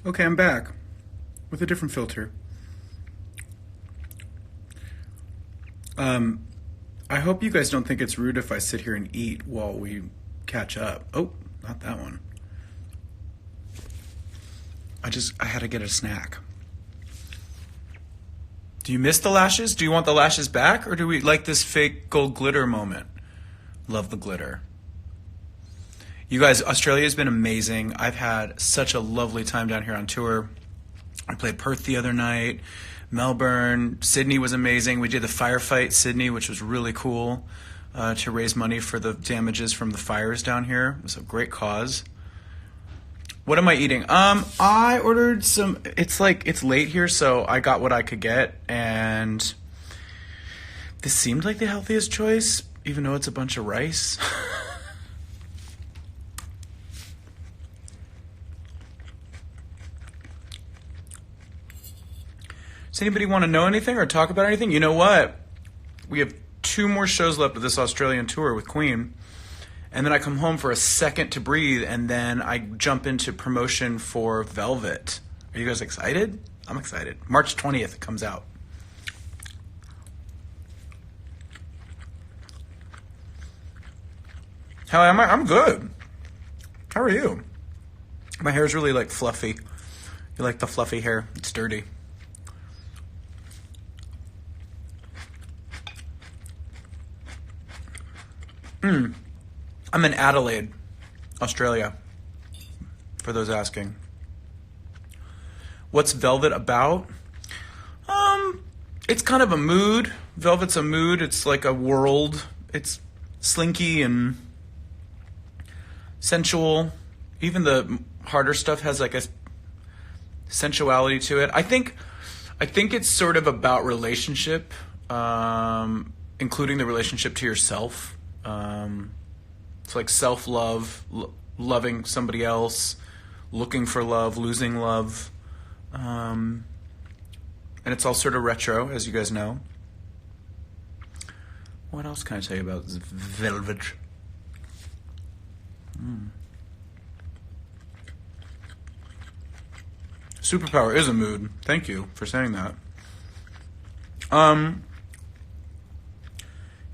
Okay, I'm back with a different filter. Um, I hope you guys don't think it's rude if I sit here and eat while we catch up. Oh, not that one. I had to get a snack. Do you miss the lashes? Do you want the lashes back, or do we like this fake gold glitter moment? Love the glitter. You guys, Australia's been amazing. I've had such a lovely time down here on tour. I played Perth the other night, Melbourne, Sydney was amazing. We did the firefight Sydney, which was really cool, to raise money for the damages from the fires down here. It was a great cause. What am I eating? I ordered some. It's late here, so I got what I could get, and this seemed like the healthiest choice, even though it's a bunch of rice. Does anybody want to know anything or talk about anything? You know what? We have 2 more shows left of this Australian tour with Queen. And then I come home for a second to breathe, and then I jump into promotion for Velvet. Are you guys excited? I'm excited. March 20th it comes out. How am I? I'm good. How are you? My hair's really like fluffy. You like the fluffy hair? It's dirty. I'm in Adelaide, Australia, for those asking. What's Velvet about? It's kind of a mood. Velvet's a mood. It's like a world. It's slinky and sensual. Even the harder stuff has like a sensuality to it. I think it's sort of about relationship, including the relationship to yourself. It's like self-love, loving somebody else, looking for love, losing love. And it's all sort of retro, as you guys know. What else can I tell you about Velvet? Superpower is a mood. Thank you for saying that.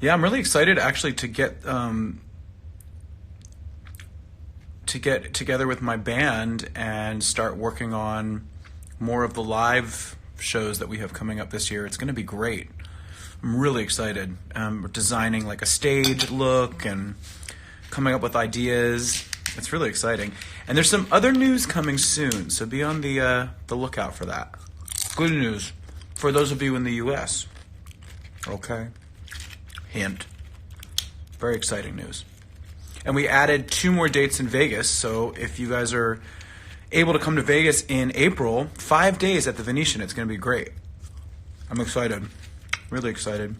Yeah, I'm really excited actually to get together with my band and start working on more of the live shows that we have coming up this year. It's going to be great. I'm really excited. We're designing like a stage look and coming up with ideas. It's really exciting. And there's some other news coming soon, so be on the lookout for that. Good news for those of you in the U.S. Okay. Hint. Very exciting news. And we added 2 more dates in Vegas, so if you guys are able to come to Vegas in April, 5 days at the Venetian, it's going to be great. I'm excited. Really excited.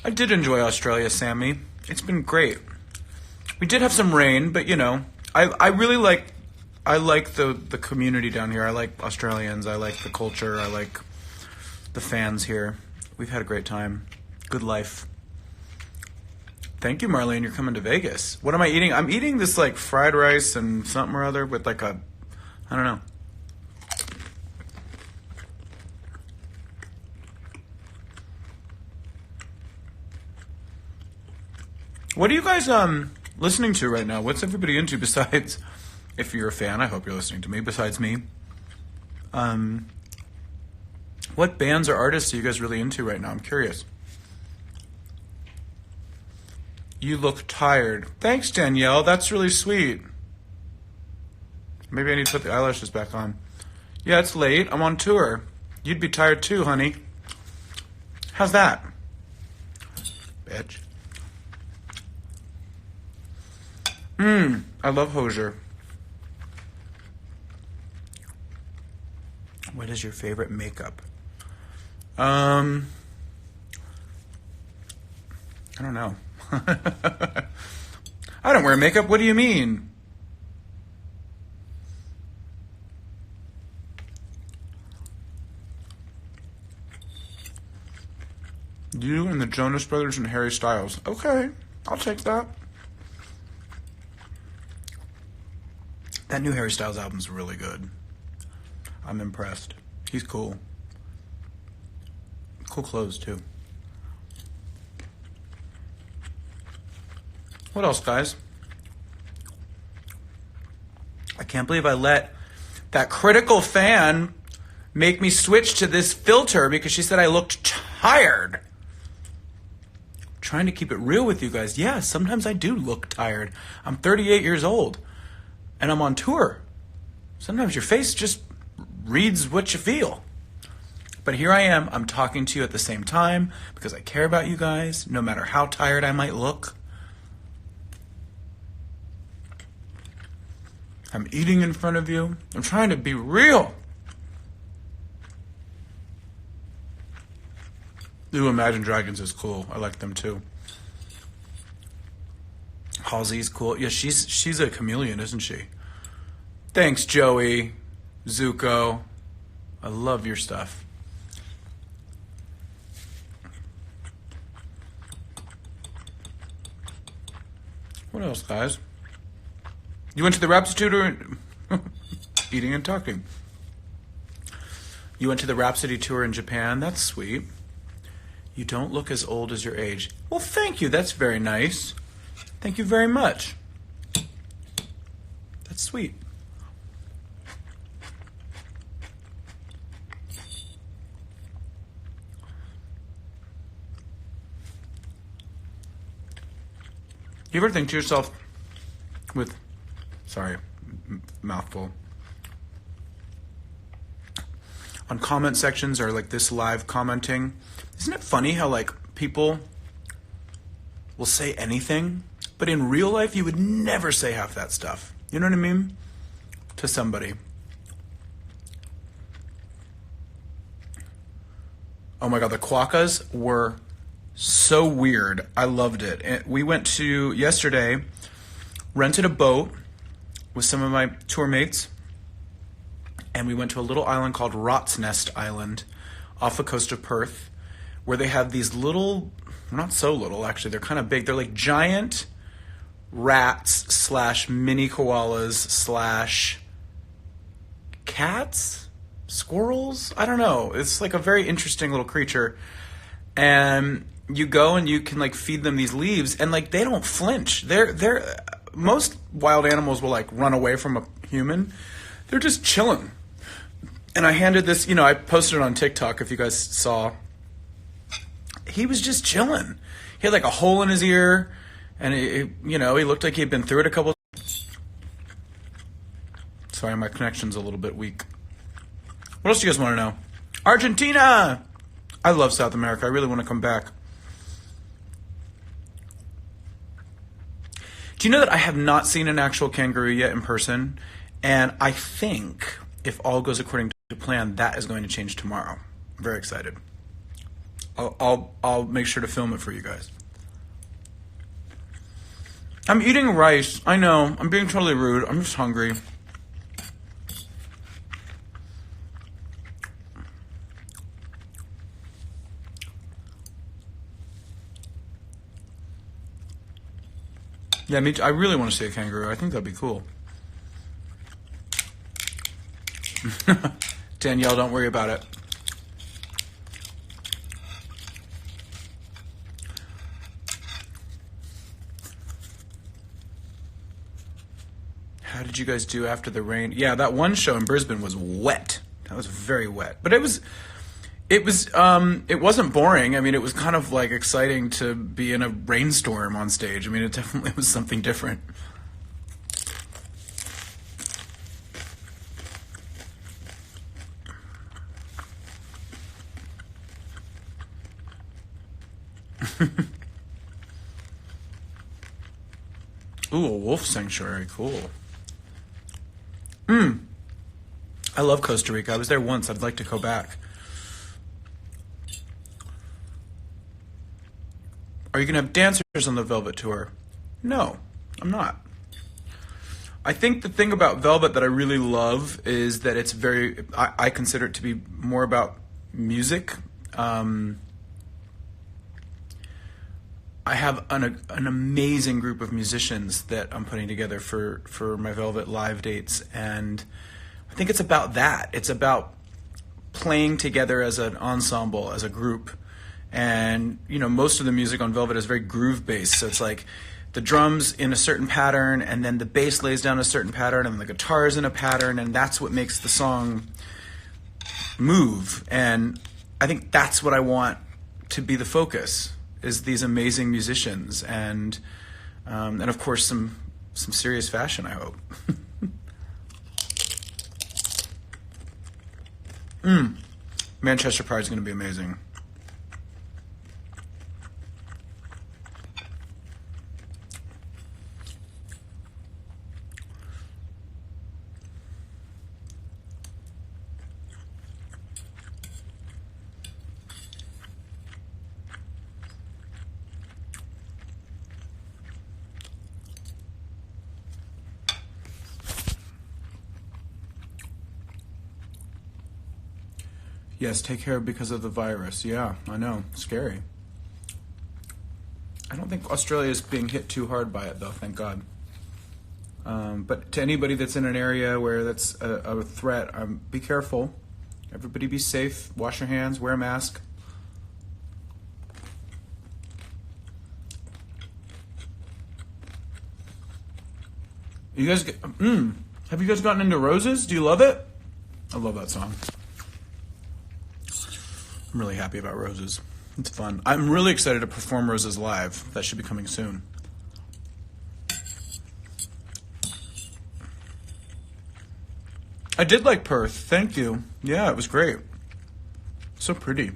I did enjoy Australia, Sammy. It's been great. We did have some rain, but you know, I really like the community down here. I like Australians. I like the culture. I like the fans here. We've had a great time. Good life. Thank you, Marlene. You're coming to Vegas. What am I eating? I'm eating this like fried rice and something or other with like I don't know. What are you guys listening to right now? What's everybody into besides, if you're a fan, I hope you're listening to me, besides me. What bands or artists are you guys really into right now? I'm curious. You look tired. Thanks, Danielle. That's really sweet. Maybe I need to put the eyelashes back on. Yeah, it's late. I'm on tour. You'd be tired too, honey. How's that? Bitch. I love Hosier. What is your favorite makeup? I don't know. I don't wear makeup. What do you mean? You and the Jonas Brothers and Harry Styles. Okay, I'll take that. That new Harry Styles album's really good. I'm impressed. He's cool. Cool clothes, too. What else, guys? I can't believe I let that critical fan make me switch to this filter because she said I looked tired. I'm trying to keep it real with you guys. Yeah, sometimes I do look tired. I'm 38 years old and I'm on tour. Sometimes your face just reads what you feel. But here I am. I'm talking to you at the same time because I care about you guys, no matter how tired I might look. I'm eating in front of you. I'm trying to be real. Ooh, Imagine Dragons is cool. I like them too. Halsey's cool. Yeah, she's a chameleon, isn't she? Thanks, Joey. Zuko. I love your stuff. What else, guys? You went to the Rhapsody tour? Eating and talking. You went to the Rhapsody tour in Japan? That's sweet. You don't look as old as your age. Well, thank you. That's very nice. Thank you very much. That's sweet. You ever think to yourself with, sorry, mouthful, on comment sections or like this live commenting, isn't it funny how like people will say anything, but in real life you would never say half that stuff. You know what I mean? To somebody. Oh my God, the quokkas were so weird. I loved it. And we went to, yesterday, rented a boat with some of my tour mates, and we went to a little island called Rot's Nest Island off the coast of Perth, where they have these little, not so little actually, they're kind of big. They're like giant rats slash mini koalas slash cats, squirrels. I don't know. It's like a very interesting little creature. And you go and you can like feed them these leaves, and like they don't flinch. They're most wild animals will like run away from a human. They're just chilling. And I handed this, I posted it on TikTok if you guys saw. He was just chilling. He had like a hole in his ear, and he looked like he had been through it a couple. Sorry, my connection's a little bit weak. What else do you guys want to know? Argentina! I love South America. I really want to come back. Do you know that I have not seen an actual kangaroo yet in person? And I think, if all goes according to plan, that is going to change tomorrow. I'm very excited. I'll make sure to film it for you guys. I'm eating rice. I know. I'm being totally rude. I'm just hungry. Yeah, I really want to see a kangaroo. I think that'd be cool. Danielle, don't worry about it. How did you guys do after the rain? Yeah, that one show in Brisbane was wet. That was very wet. But it wasn't boring. I mean, it was kind of like exciting to be in a rainstorm on stage. I mean, it definitely was something different. Ooh, a wolf sanctuary, cool. I love Costa Rica. I was there once. I'd like to go back. Are you going to have dancers on the Velvet tour? No, I'm not. I think the thing about Velvet that I really love is that it's I consider it to be more about music. I have an amazing group of musicians that I'm putting together for my Velvet live dates, and I think it's about that. It's about playing together as an ensemble, as a group. And, you know, most of the music on Velvet is very groove based. So it's like the drums in a certain pattern, and then the bass lays down a certain pattern, and the guitar is in a pattern, and that's what makes the song move. And I think that's what I want to be the focus, is these amazing musicians, and of course some serious fashion, I hope. Manchester Pride is going to be amazing. Yes, take care because of the virus. Yeah, I know. Scary. I don't think Australia is being hit too hard by it, though, thank God. But to anybody that's in an area where that's a threat, be careful. Everybody be safe. Wash your hands. Wear a mask. You guys, have you guys gotten into Roses? Do you love it? I love that song. I'm really happy about Roses. It's fun. I'm really excited to perform Roses live. That should be coming soon. I did like Perth. Thank you. Yeah, it was great. So pretty.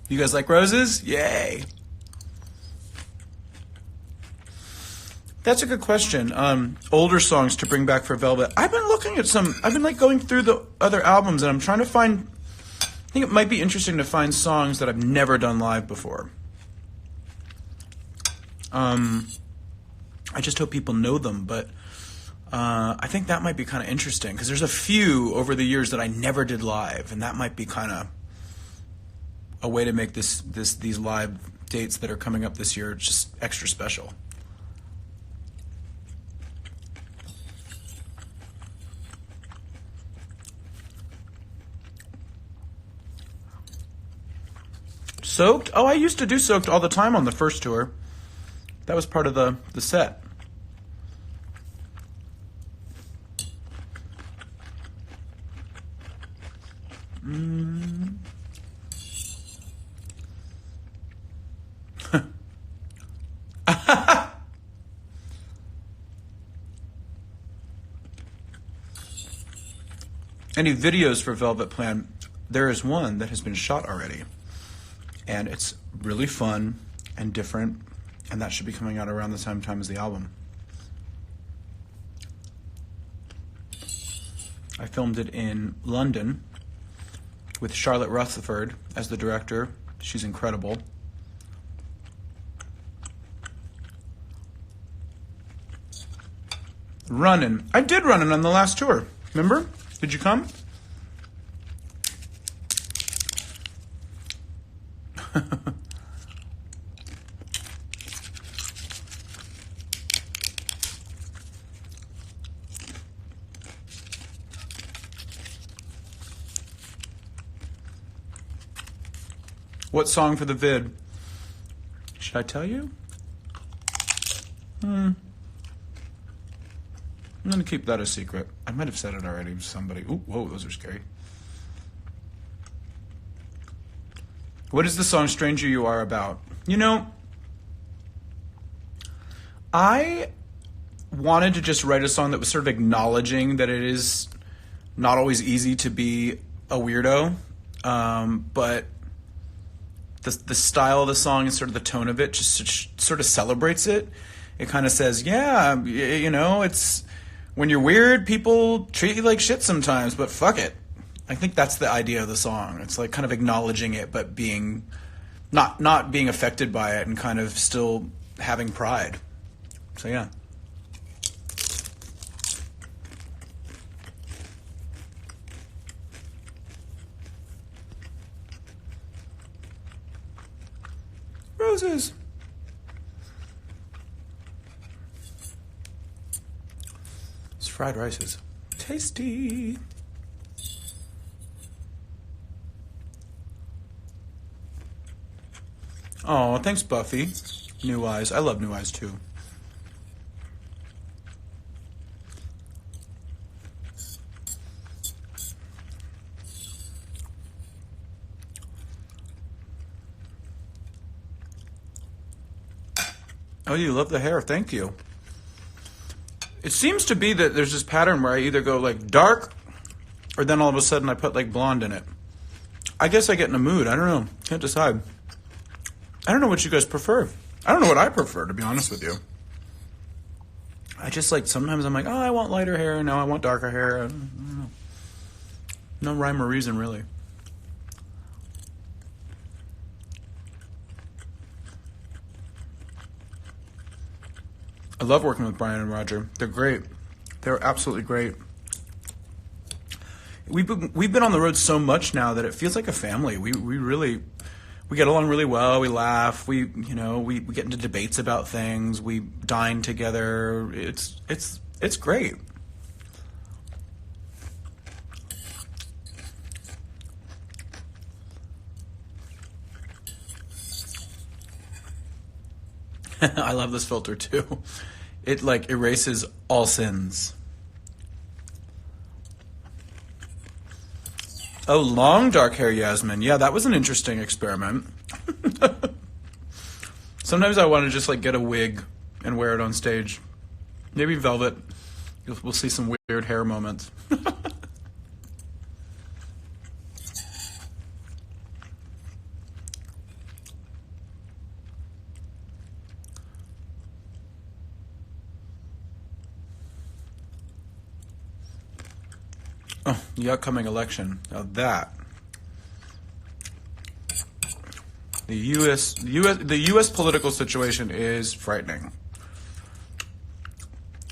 You guys like Roses? Yay. That's a good question. Older songs to bring back for Velvet. I've been looking at I've been like going through the other albums, and I'm trying to find, I think it might be interesting to find songs that I've never done live before. I just hope people know them, but I think that might be kind of interesting, because there's a few over the years that I never did live, and that might be kind of a way to make these live dates that are coming up this year just extra special. Soaked? Oh, I used to do Soaked all the time on the first tour. That was part of the set. Any videos for Velvet Plan? There is one that has been shot already. And it's really fun and different, and that should be coming out around the same time as the album. I filmed it in London with Charlotte Rutherford as the director. She's incredible. Running. I did Running on the last tour. Remember? Did you come? What song for the vid? Should I tell you? I'm going to keep that a secret. I might have said it already to somebody. Ooh, whoa, those are scary. What is the song Stranger You Are about? You know, I wanted to just write a song that was sort of acknowledging that it is not always easy to be a weirdo, but the style of the song and sort of the tone of it just sort of celebrates it. It kind of says, yeah, you know, it's when you're weird, people treat you like shit sometimes, but fuck it. I think that's the idea of the song. It's like kind of acknowledging it, but being not being affected by it and kind of still having pride. So yeah. roses. This fried rice is tasty. Oh, thanks, Buffy. New Eyes. I love New Eyes too. Oh, you love the hair. Thank you. It seems to be that there's this pattern where I either go like dark or then all of a sudden I put like blonde in it. I guess I get in a mood. I don't know. Can't decide. I don't know what you guys prefer. I don't know what I prefer, to be honest with you. I just like, sometimes I'm like, oh, I want lighter hair. No, I want darker hair. I don't know. No rhyme or reason, really. I love working with Brian and Roger. They're great. They're absolutely great. We've been on the road so much now that it feels like a family. We get along really well. We laugh. We get into debates about things. We dine together. It's great. I love this filter too. It like erases all sins. Oh, long dark hair, Yasmin. Yeah, that was an interesting experiment. Sometimes I want to just like get a wig and wear it on stage. Maybe velvet. We'll see some weird hair moments. Oh, the upcoming election. Now that the U.S. political situation is frightening.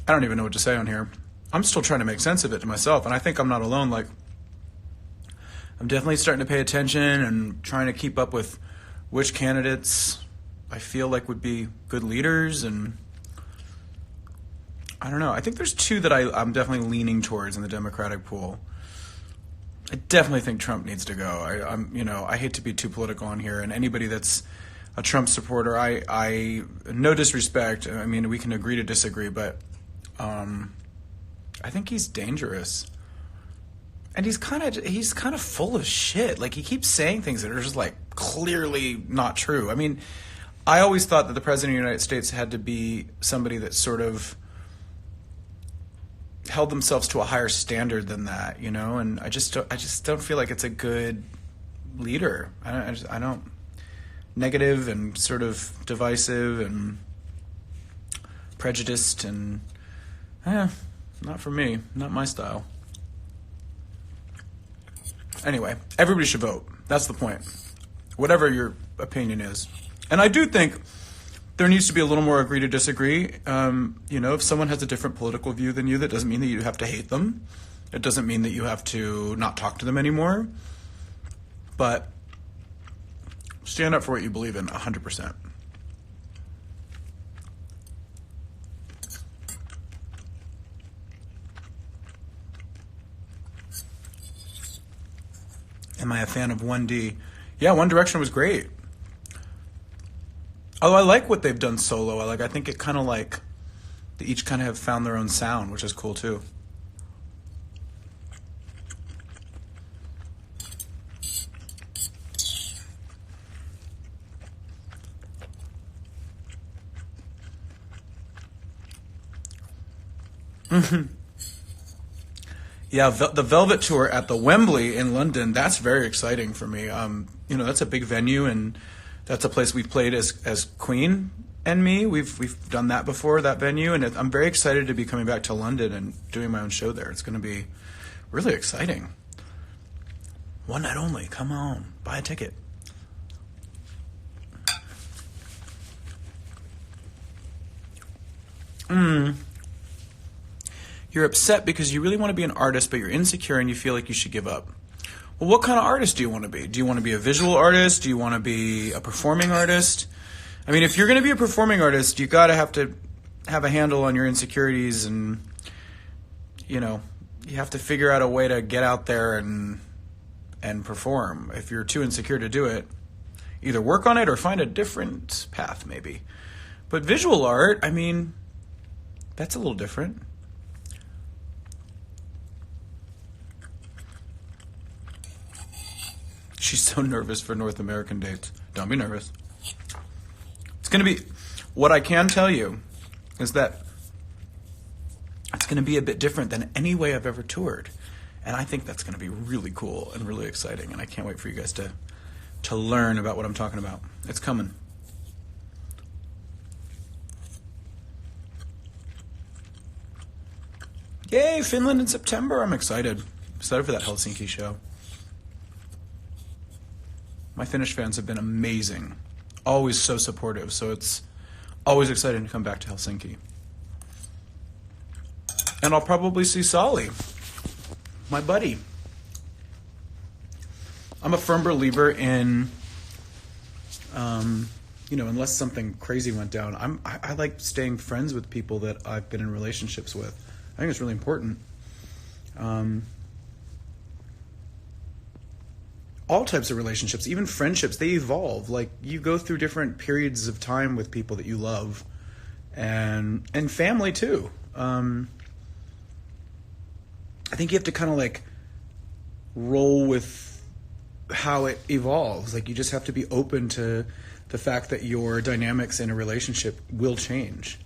I don't even know what to say on here. I'm still trying to make sense of it to myself, and I think I'm not alone. Like, I'm definitely starting to pay attention and trying to keep up with which candidates I feel like would be good leaders, and I don't know. I think there's two that I'm definitely leaning towards in the Democratic pool. I definitely think Trump needs to go. I hate to be too political on here, and anybody that's a Trump supporter, I no disrespect. I mean, we can agree to disagree, but I think he's dangerous, and he's kind of full of shit. Like, he keeps saying things that are just like clearly not true. I mean, I always thought that the president of the United States had to be somebody that sort of held themselves to a higher standard than that, and I just don't feel like it's a good leader. I don't negative and sort of divisive and prejudiced, and not for me, not my style. Anyway, everybody should vote. That's the point. Whatever your opinion is. And I do think there needs to be a little more agree to disagree. If someone has a different political view than you, that doesn't mean that you have to hate them. It doesn't mean that you have to not talk to them anymore. But stand up for what you believe in, 100%. Am I a fan of 1D? Yeah, One Direction was great. Although I like what they've done solo. I think it kind of like they each kind of have found their own sound, which is cool too. Yeah, the Velvet Tour at the Wembley in London, that's very exciting for me. That's a big venue, and that's a place we've played as Queen and me. We've done that before, that venue, and I'm very excited to be coming back to London and doing my own show there. It's going to be really exciting. One night only. Come on, buy a ticket. You're upset because you really want to be an artist, but you're insecure and you feel like you should give up. Well, what kind of artist do you want to be? Do you want to be a visual artist? Do you want to be a performing artist? I mean, if you're going to be a performing artist, you got to have a handle on your insecurities, and you know, you have to figure out a way to get out there and perform. If you're too insecure to do it, either work on it or find a different path, maybe. But visual art, I mean, that's a little different. She's so nervous for North American dates. Don't be nervous. It's going to be, what I can tell you is that it's going to be a bit different than any way I've ever toured. And I think that's going to be really cool and really exciting. And I can't wait for you guys to learn about what I'm talking about. It's coming. Yay, Finland in September. I'm excited. Excited for that Helsinki show. My Finnish fans have been amazing. Always so supportive. So it's always exciting to come back to Helsinki. And I'll probably see Sally, my buddy. I'm a firm believer in, unless something crazy went down, I like staying friends with people that I've been in relationships with. I think it's really important. All types of relationships, even friendships, they evolve. Like, you go through different periods of time with people that you love, and family too. I think you have to kind of like roll with how it evolves. Like, you just have to be open to the fact that your dynamics in a relationship will change,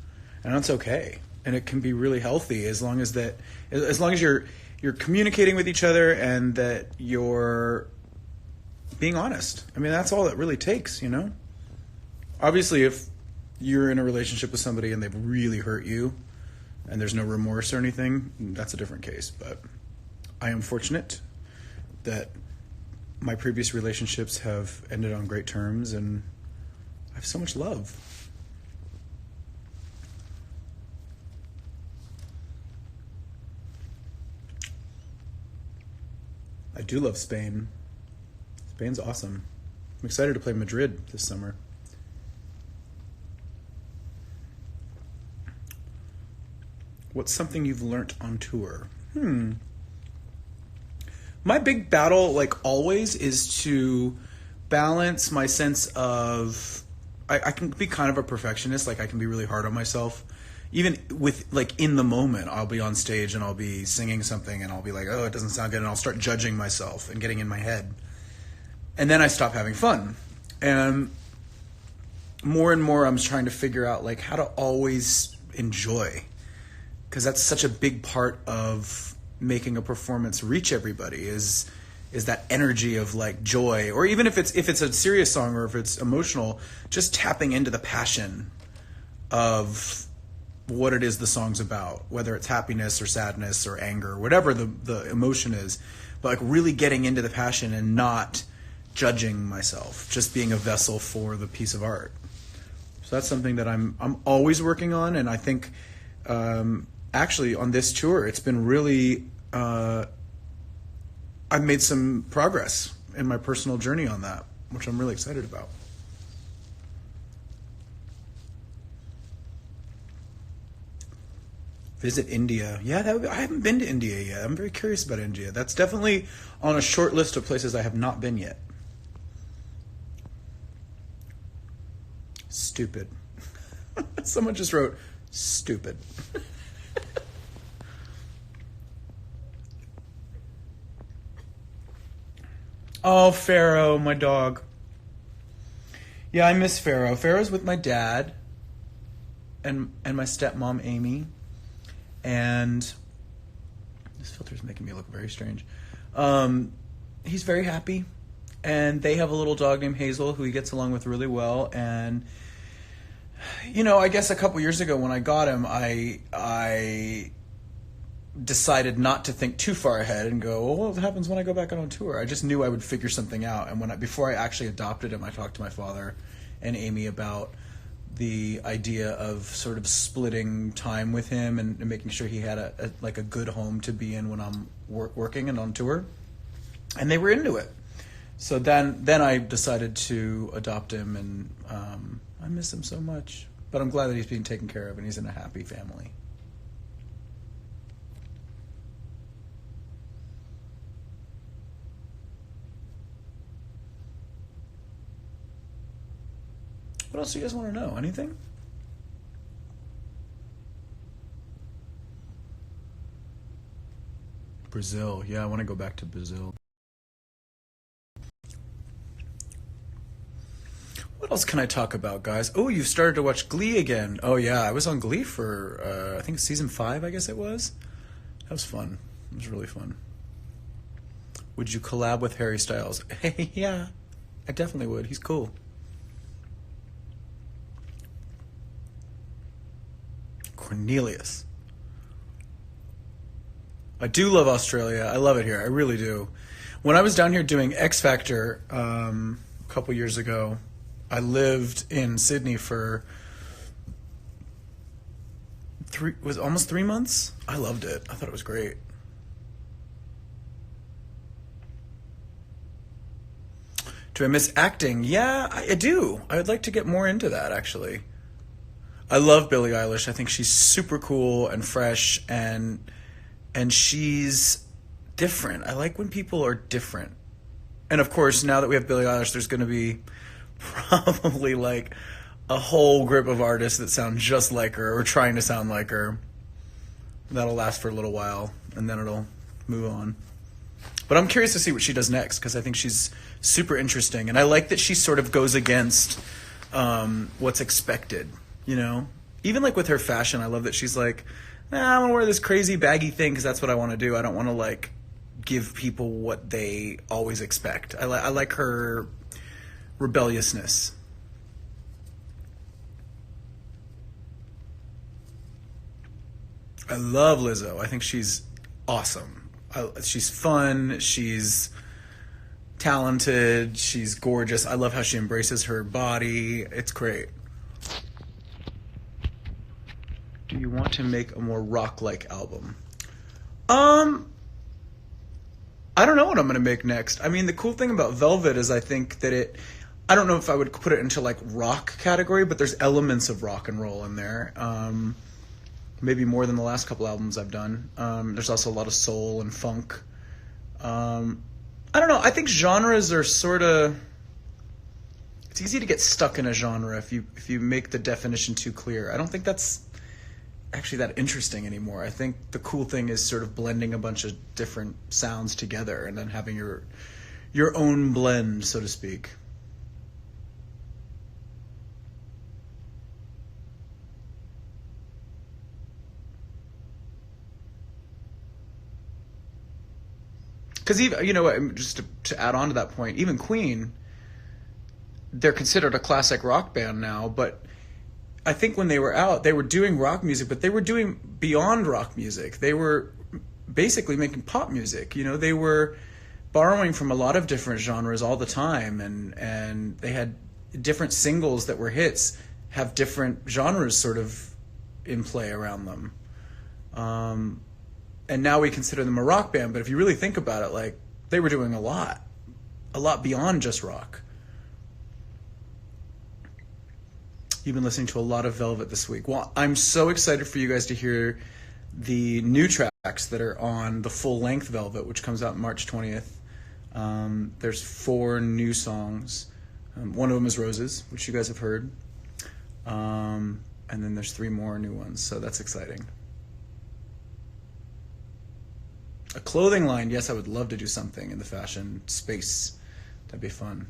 and that's okay. And it can be really healthy as long as you're communicating with each other and that you're being honest. I mean, that's all that really takes, you know? Obviously, if you're in a relationship with somebody and they've really hurt you and there's no remorse or anything, that's a different case. But I am fortunate that my previous relationships have ended on great terms, and I have so much love. I do love Spain. Spain's awesome. I'm excited to play Madrid this summer. What's something you've learnt on tour? My big battle, like always, is to balance my sense of... I can be kind of a perfectionist. Like, I can be really hard on myself. Even with, like, in the moment, I'll be on stage and I'll be singing something and I'll be like, oh, it doesn't sound good. And I'll start judging myself and getting in my head. And then I stop having fun. And more and more I'm trying to figure out, like, how to always enjoy. Because that's such a big part of making a performance reach everybody is that energy of, like, joy. Or even if it's a serious song or if it's emotional, just tapping into the passion of what it is the song's about, whether it's happiness or sadness or anger, whatever the emotion is, but like really getting into the passion and not judging myself, just being a vessel for the piece of art. So that's something that I'm always working on, and I think actually on this tour it's been really I've made some progress in my personal journey on that, which I'm really excited about. Visit India. Yeah, I haven't been to India yet. I'm very curious about India. That's definitely on a short list of places I have not been yet. Stupid. Someone just wrote, stupid. Oh, Pharaoh, my dog. Yeah, I miss Pharaoh. Pharaoh's with my dad and my stepmom, Amy. And this filter's making me look very strange. He's very happy. And they have a little dog named Hazel who he gets along with really well. And, you know, I guess a couple years ago when I got him, I decided not to think too far ahead and go, well, what happens when I go back out on tour? I just knew I would figure something out. And before I actually adopted him, I talked to my father and Amy about the idea of sort of splitting time with him and making sure he had a good home to be in when I'm working and on tour. And they were into it. So then I decided to adopt him, and I miss him so much. But I'm glad that he's being taken care of and he's in a happy family. What else do you guys want to know? Anything? Brazil. Yeah, I want to go back to Brazil. What else can I talk about, guys? Oh, you've started to watch Glee again. Oh, yeah, I was on Glee for, I think season 5, I guess it was. That was fun. It was really fun. Would you collab with Harry Styles? Hey, yeah, I definitely would. He's cool. Cornelius. I do love Australia. I love it here. I really do. When I was down here doing X Factor a couple years ago, I lived in Sydney for almost 3 months. I loved it. I thought it was great. Do I miss acting? Yeah, I do. I would like to get more into that, actually. I love Billie Eilish. I think she's super cool and fresh, and she's different. I like when people are different. And of course, now that we have Billie Eilish, there's going to be probably like a whole group of artists that sound just like her or trying to sound like her. That'll last for a little while, and then it'll move on. But I'm curious to see what she does next, because I think she's super interesting. And I like that she sort of goes against what's expected, you know? Even like with her fashion, I love that she's like, nah, I want to wear this crazy baggy thing because that's what I want to do. I don't want to like give people what they always expect. I like her rebelliousness. I love Lizzo. I think she's awesome. She's fun. She's talented. She's gorgeous. I love how she embraces her body. It's great. Do you want to make a more rock-like album? I don't know what I'm going to make next. I mean, the cool thing about Velvet is I think that I don't know if I would put it into like rock category, but there's elements of rock and roll in there. Maybe more than the last couple albums I've done. There's also a lot of soul and funk. I don't know. I think genres are sort of... It's easy to get stuck in a genre if you make the definition too clear. I don't think that's actually that interesting anymore. I think the cool thing is sort of blending a bunch of different sounds together and then having your own blend, so to speak. Because even, you know, just to add on to that point, even Queen, they're considered a classic rock band now, but I think when they were out, they were doing rock music, but they were doing beyond rock music. They were basically making pop music. You know, they were borrowing from a lot of different genres all the time, and they had different singles that were hits, have different genres sort of in play around them. And now we consider them a rock band, but if you really think about it, like, they were doing a lot beyond just rock. You've been listening to a lot of Velvet this week. Well, I'm so excited for you guys to hear the new tracks that are on the full-length Velvet, which comes out March 20th. There's 4 new songs. One of them is Roses, which you guys have heard. And then there's 3 more new ones, so that's exciting. A clothing line, yes, I would love to do something in the fashion space. That'd be fun.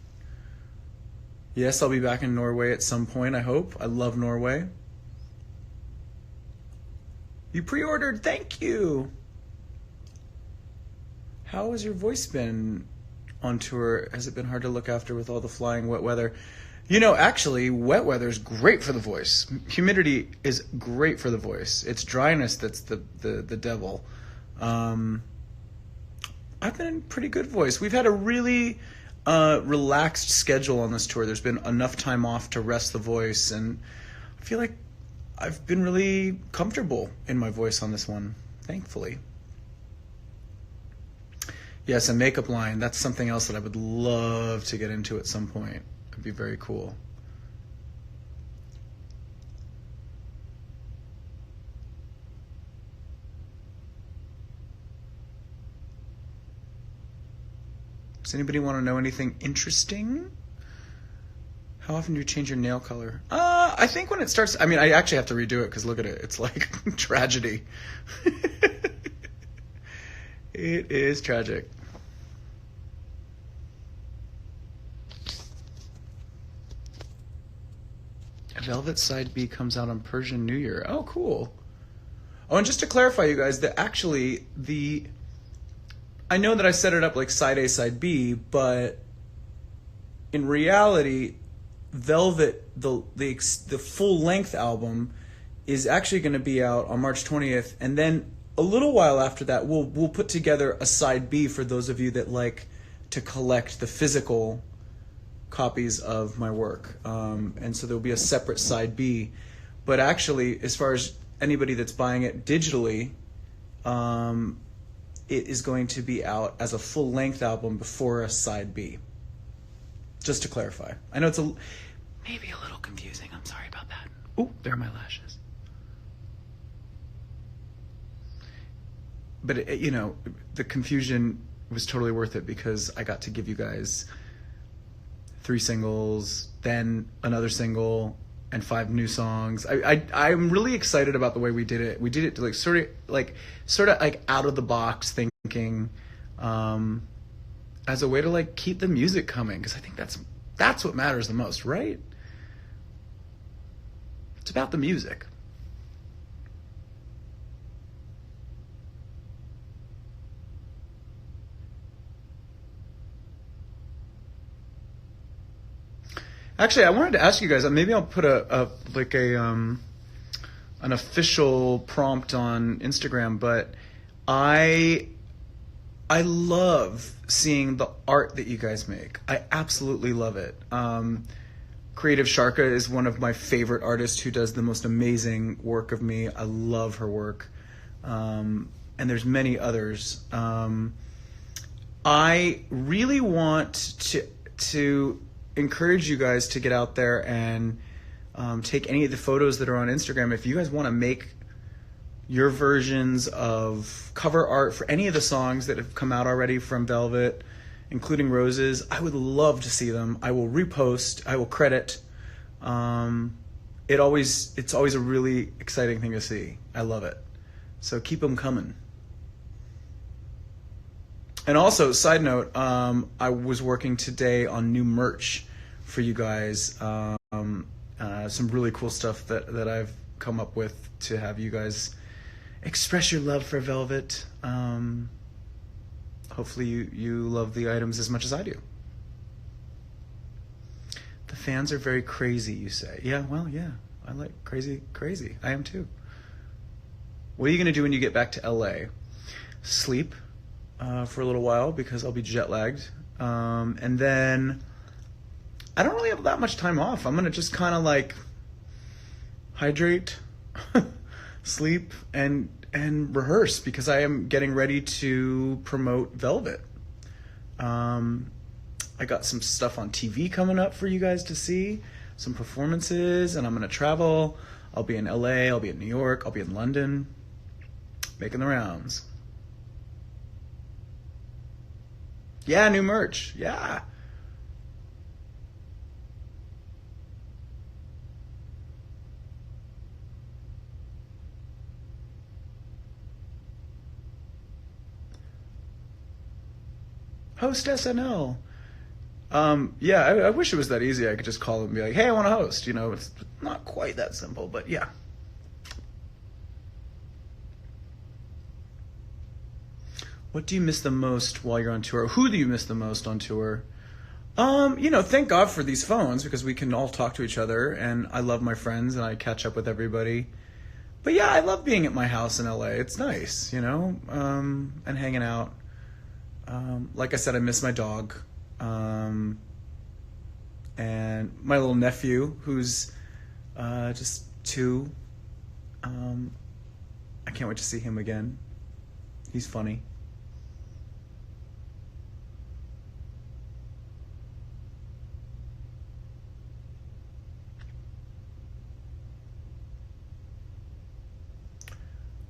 Yes, I'll be back in Norway at some point, I hope. I love Norway. You pre-ordered, thank you. How has your voice been on tour? Has it been hard to look after with all the flying wet weather? You know, actually, wet weather is great for the voice. Humidity is great for the voice. It's dryness that's the devil. I've been in pretty good voice. We've had a really relaxed schedule on this tour. There's been enough time off to rest the voice, and I feel like I've been really comfortable in my voice on this one, thankfully. Yes, a makeup line. That's something else that I would love to get into at some point. It'd be very cool. Does anybody want to know anything interesting? How often do you change your nail color? I think when it starts, I mean, I actually have to redo it because look at it. It's like tragedy. It is tragic. Velvet Side B comes out on Persian New Year. Oh, cool. Oh, and just to clarify, you guys, that actually I know that I set it up like side A, side B, but in reality, Velvet, the full length album, is actually going to be out on March 20th, and then a little while after that, we'll put together a side B for those of you that like to collect the physical copies of my work, and so there'll be a separate side B. But actually, as far as anybody that's buying it digitally, it is going to be out as a full length album before a side B. Just to clarify, I know it's maybe a little confusing. I'm sorry about that. Oh, there are my lashes. But the confusion was totally worth it because I got to give you guys 3 singles, then another single, and 5 new songs. I'm really excited about the way we did it. We did it like sort of like out of the box thinking, as a way to like keep the music coming, because I think that's what matters the most, right? It's about the music. Actually, I wanted to ask you guys. Maybe I'll put an official prompt on Instagram. But I love seeing the art that you guys make. I absolutely love it. Creative Sharka is one of my favorite artists who does the most amazing work of me. I love her work, and there's many others. I really want to encourage you guys to get out there and take any of the photos that are on Instagram. If you guys want to make your versions of cover art for any of the songs that have come out already from Velvet, including Roses, I would love to see them. I will repost. I will credit. It's always a really exciting thing to see. I love it. So keep them coming. And also, side note, I was working today on new merch for you guys. Some really cool stuff that I've come up with to have you guys express your love for Velvet. Hopefully you love the items as much as I do. The fans are very crazy, you say. Yeah, well, yeah. I like crazy. I am too. What are you going to do when you get back to LA? Sleep for a little while because I'll be jet lagged. And then I don't really have that much time off. I'm going to just kind of like hydrate, sleep, and rehearse because I am getting ready to promote Velvet. I got some stuff on TV coming up for you guys to see, some performances, and I'm going to travel. I'll be in LA, I'll be in New York, I'll be in London, making the rounds. Yeah, new merch. Yeah. Host SNL. Yeah, I wish it was that easy. I could just call and be like, hey, I want to host. It's not quite that simple, but yeah. What do you miss the most while you're on tour? Who do you miss the most on tour? Thank God for these phones because we can all talk to each other, and I love my friends and I catch up with everybody. But yeah, I love being at my house in LA. It's nice, and hanging out. Like I said, I miss my dog. And my little nephew, who's just 2. I can't wait to see him again. He's funny.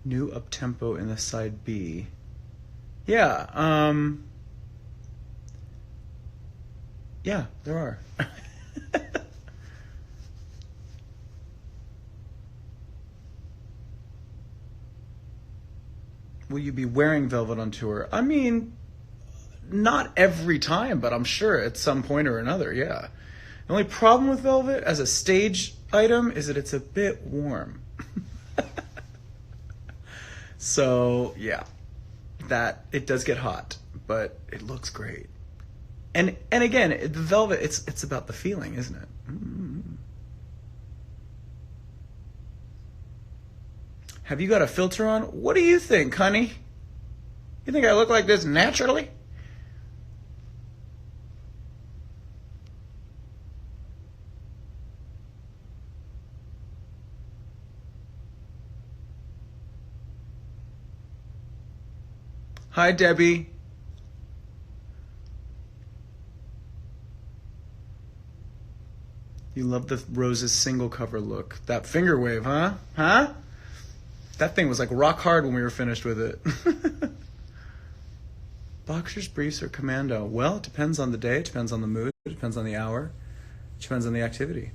New up-tempo in the side B. Yeah, yeah, there are. Will you be wearing velvet on tour? I mean, not every time, but I'm sure at some point or another, yeah. The only problem with velvet as a stage item is that it's a bit warm. So, yeah, that it does get hot, but it looks great. And again, the velvet, it's about the feeling, isn't it? Have you got a filter on? What do you think, honey? You think I look like this naturally? Hi, Debbie. You love the Rose's single cover look. That finger wave, huh? Huh? That thing was like rock hard when we were finished with it. Boxers, briefs, or commando? Well, it depends on the day, it depends on the mood, it depends on the hour, it depends on the activity.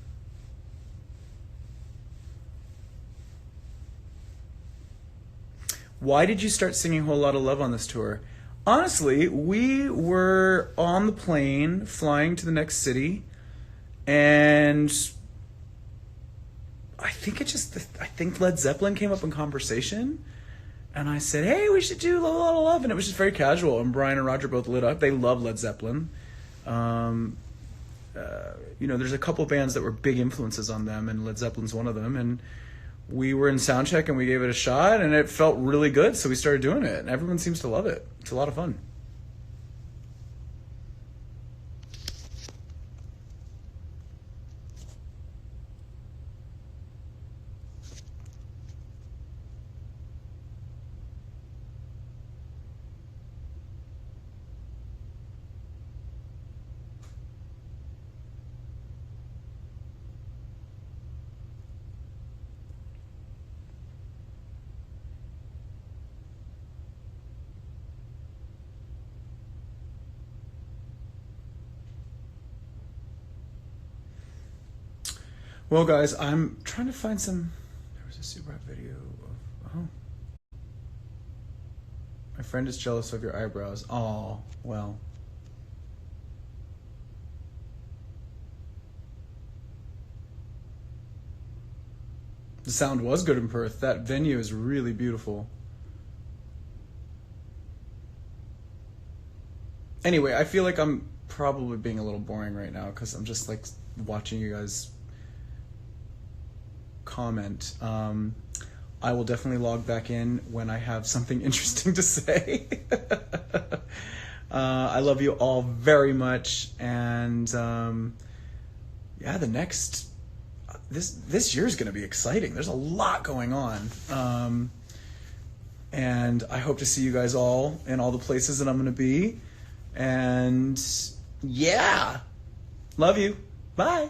Why did you start singing Whole Lotta Love on this tour? Honestly, we were on the plane flying to the next city, and I think Led Zeppelin came up in conversation, and I said, hey, we should do Whole Lotta Love, and it was just very casual, and Brian and Roger both lit up. They love Led Zeppelin. There's a couple bands that were big influences on them, and Led Zeppelin's one of them, and we were in soundcheck and we gave it a shot and it felt really good, so we started doing it and everyone seems to love it. It's a lot of fun. Well, guys, I'm trying to find some. There was a super hot video of. Oh. My friend is jealous of your eyebrows. Oh, well. The sound was good in Perth. That venue is really beautiful. Anyway, I feel like I'm probably being a little boring right now because I'm just like watching you guys comment. I will definitely log back in when I have something interesting to say. I love you all very much, and yeah, this year is going to be exciting. There's a lot going on, and I hope to see you guys all in all the places that I'm going to be. And yeah, love you. Bye.